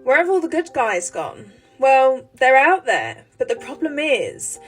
Where have all the good guys gone? Well, they're out there, but the problem is...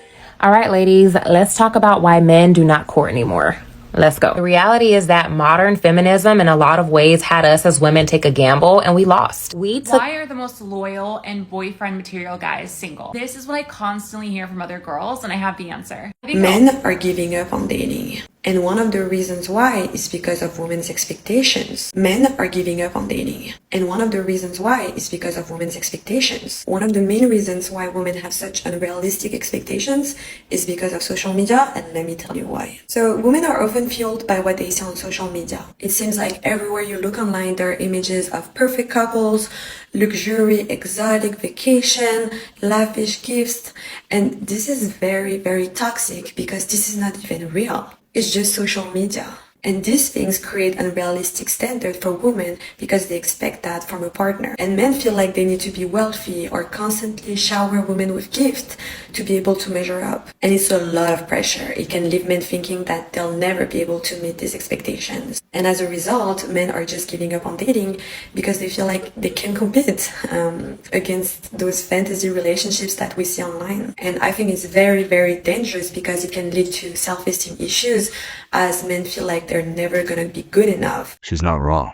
All right, ladies, let's talk about why men do not court anymore. Let's go. The reality is that modern feminism in a lot of ways had us as women take a gamble and we lost. Why are the most loyal and boyfriend material guys single? This is what I constantly hear from other girls, and I have the answer. Men are giving up on dating. And one of the reasons why is because of women's expectations. Men are giving up on dating. And one of the reasons why is because of women's expectations. One of the main reasons why women have such unrealistic expectations is because of social media, and let me tell you why. So women are often fueled by what they see on social media. It seems like everywhere you look online, there are images of perfect couples, luxury, exotic vacation, lavish gifts, and this is very, very toxic because this is not even real. It's just social media. And these things create unrealistic standards for women because they expect that from a partner. And men feel like they need to be wealthy or constantly shower women with gifts to be able to measure up. And it's a lot of pressure. It can leave men thinking that they'll never be able to meet these expectations. And as a result, men are just giving up on dating because they feel like they can compete against those fantasy relationships that we see online. And I think it's very, very dangerous because it can lead to self-esteem issues as men feel like they're never gonna be good enough. She's not wrong.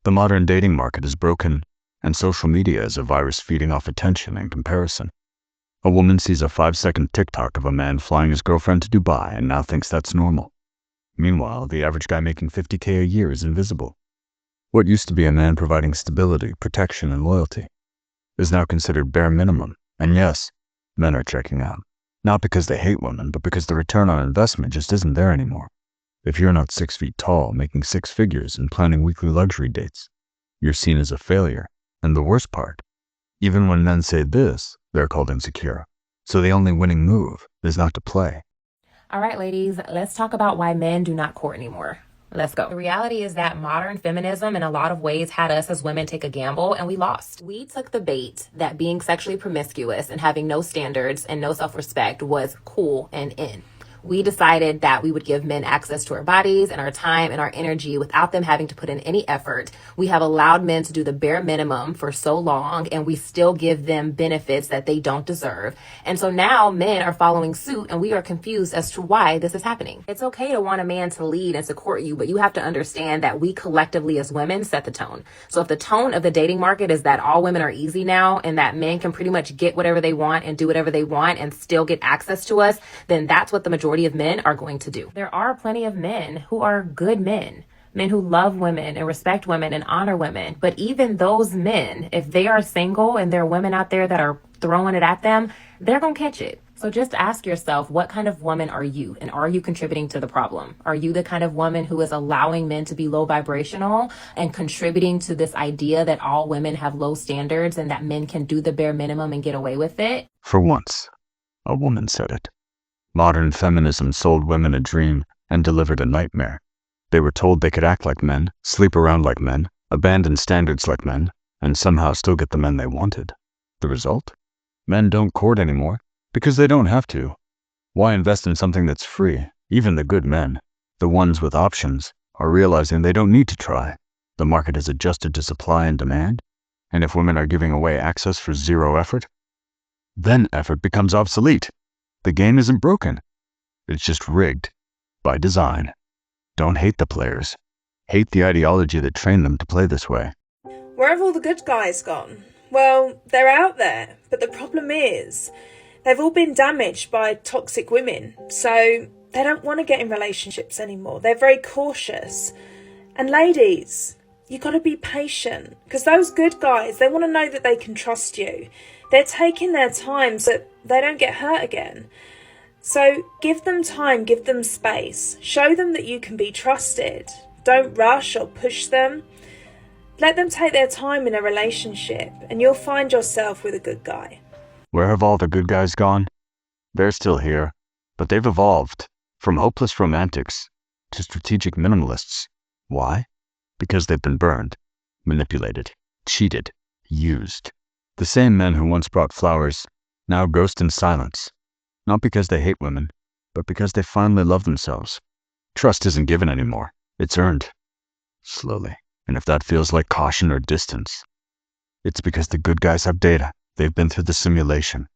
The modern dating market is broken, and social media is a virus feeding off attention and comparison. A woman sees a 5-second TikTok of a man flying his girlfriend to Dubai and now thinks that's normal. Meanwhile, the average guy making $50K a year is invisible. What used to be a man providing stability, protection, and loyalty is now considered bare minimum. And yes, men are checking out. Not because they hate women, but because the return on investment just isn't there anymore. If you're not 6 feet tall, making 6 figures, and planning weekly luxury dates, you're seen as a failure. And the worst part, even when men say this, they're called insecure. So the only winning move is not to play. All right, ladies, let's talk about why men do not court anymore. Let's go. The reality is that modern feminism in a lot of ways had us as women take a gamble and we lost. We took the bait that being sexually promiscuous and having no standards and no self-respect was cool and in. We decided that we would give men access to our bodies and our time and our energy without them having to put in any effort. We have allowed men to do the bare minimum for so long, and we still give them benefits that they don't deserve. And so now men are following suit, and we are confused as to why this is happening. It's okay to want a man to lead and support you, but you have to understand that we collectively as women set the tone. So if the tone of the dating market is that all women are easy now and that men can pretty much get whatever they want and do whatever they want and still get access to us, then that's what the majority of men are going to do. There are plenty of men who are good men who love women and respect women and honor women. But even those men, if they are single and there are women out there that are throwing it at them, they're going to catch it. So just ask yourself, what kind of woman are you? And are you contributing to the problem? Are you the kind of woman who is allowing men to be low vibrational and contributing to this idea that all women have low standards and that men can do the bare minimum and get away with it? For once, a woman said it. Modern feminism sold women a dream and delivered a nightmare. They were told they could act like men, sleep around like men, abandon standards like men, and somehow still get the men they wanted. The result? Men don't court anymore because they don't have to. Why invest in something that's free? Even the good men, the ones with options, are realizing they don't need to try. The market has adjusted to supply and demand, and if women are giving away access for zero effort, then effort becomes obsolete. The game isn't broken. It's just rigged by design. Don't hate the players. Hate the ideology that trained them to play this way. Where have all the good guys gone? Well, they're out there, but the problem is they've all been damaged by toxic women, so they don't want to get in relationships anymore. They're very cautious. And ladies, you got to be patient because those good guys, they want to know that they can trust you. They're taking their time so they don't get hurt again. So give them time, give them space. Show them that you can be trusted. Don't rush or push them. Let them take their time in a relationship and you'll find yourself with a good guy. Where have all the good guys gone? They're still here, but they've evolved from hopeless romantics to strategic minimalists. Why? Because they've been burned, manipulated, cheated, used. The same men who once brought flowers now ghost in silence, not because they hate women, but because they finally love themselves. Trust isn't given anymore, it's earned. Slowly. And if that feels like caution or distance, It's because the good guys have data. They've been through the simulation.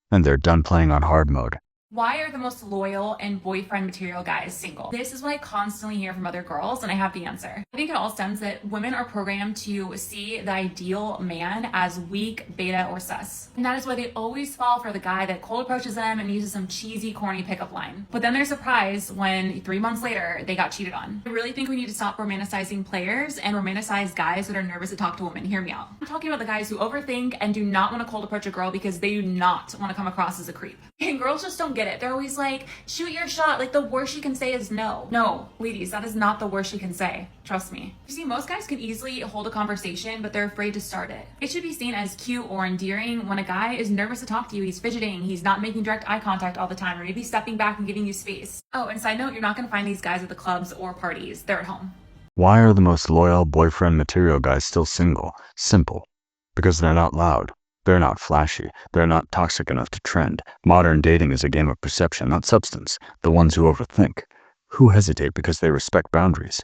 And they're done playing on hard mode. Why are the most loyal and boyfriend material guys single? This is what I constantly hear from other girls, and I have the answer. I think it all stems that women are programmed to see the ideal man as weak, beta, or sus. And that is why they always fall for the guy that cold approaches them and uses some cheesy, corny pickup line. But then they're surprised when 3 months later they got cheated on. I really think we need to stop romanticizing players and romanticize guys that are nervous to talk to women. Hear me out. I'm talking about the guys who overthink and do not want to cold approach a girl because they do not want to come across as a creep. And girls just don't get it. They're always like, shoot your shot. Like, the worst she can say is no. No, ladies, that is not the worst she can say. Trust me. You see, most guys can easily hold a conversation, but they're afraid to start it. It should be seen as cute or endearing when a guy is nervous to talk to you. He's fidgeting. He's not making direct eye contact all the time, or maybe stepping back and giving you space. Oh, and side note, you're not going to find these guys at the clubs or parties. They're at home. Why are the most loyal boyfriend material guys still single? Simple. Because they're not loud. They're not flashy. They're not toxic enough to trend. Modern dating is a game of perception, not substance. The ones who overthink, who hesitate because they respect boundaries.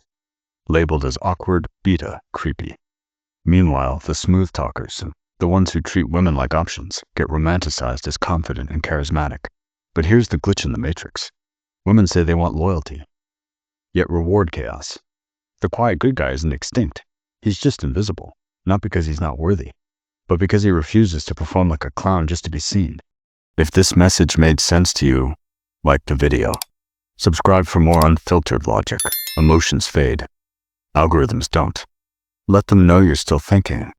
Labeled as awkward, beta, creepy. Meanwhile, the smooth talkers, the ones who treat women like options, get romanticized as confident and charismatic. But here's the glitch in the matrix. Women say they want loyalty, yet reward chaos. The quiet good guy isn't extinct. He's just invisible, not because he's not worthy, but because he refuses to perform like a clown just to be seen. If this message made sense to you, like the video. Subscribe for more unfiltered logic. Emotions fade. Algorithms don't. Let them know you're still thinking.